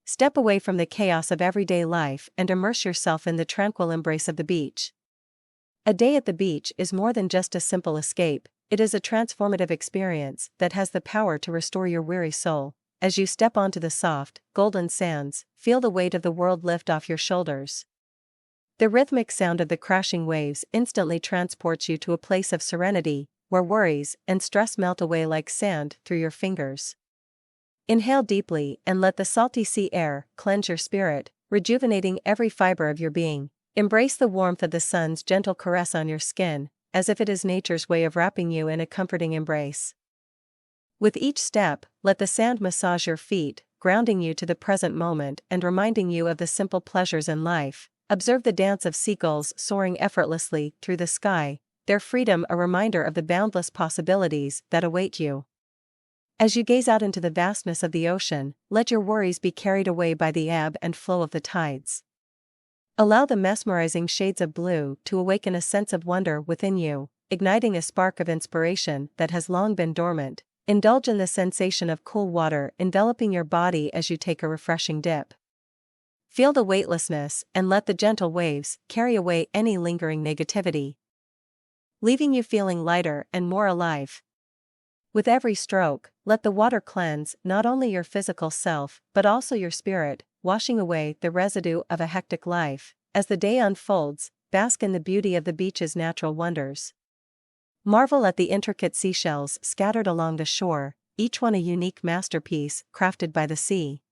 Step away from the chaos of everyday life and immerse yourself in the tranquil embrace of the beach. A day at the beach is more than just a simple escape, it is a transformative experience that has the power to restore your weary soul. As you step onto the soft, golden sands, feel the weight of the world lift off your shoulders. The rhythmic sound of the crashing waves instantly transports you to a place of serenity, where worries and stress melt away like sand through your fingers. Inhale deeply and let the salty sea air cleanse your spirit, rejuvenating every fiber of your being. Embrace the warmth of the sun's gentle caress on your skin, as if it is nature's way of wrapping you in a comforting embrace. With each step, let the sand massage your feet, grounding you to the present moment and reminding you of the simple pleasures in life. Observe the dance of seagulls soaring effortlessly through the sky, their freedom a reminder of the boundless possibilities that await you. As you gaze out into the vastness of the ocean, let your worries be carried away by the ebb and flow of the tides. Allow the mesmerizing shades of blue to awaken a sense of wonder within you, igniting a spark of inspiration that has long been dormant. Indulge in the sensation of cool water enveloping your body as you take a refreshing dip. Feel the weightlessness and let the gentle waves carry away any lingering negativity, leaving you feeling lighter and more alive. With every stroke, let the water cleanse not only your physical self but also your spirit, washing away the residue of a hectic life. As the day unfolds, bask in the beauty of the beach's natural wonders. Marvel at the intricate seashells scattered along the shore, each one a unique masterpiece crafted by the sea.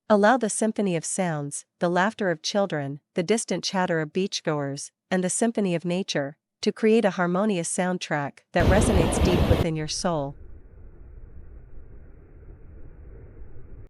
Allow the symphony of sounds, the laughter of children, the distant chatter of beachgoers, and the symphony of nature, to create a harmonious soundtrack that resonates deep within your soul.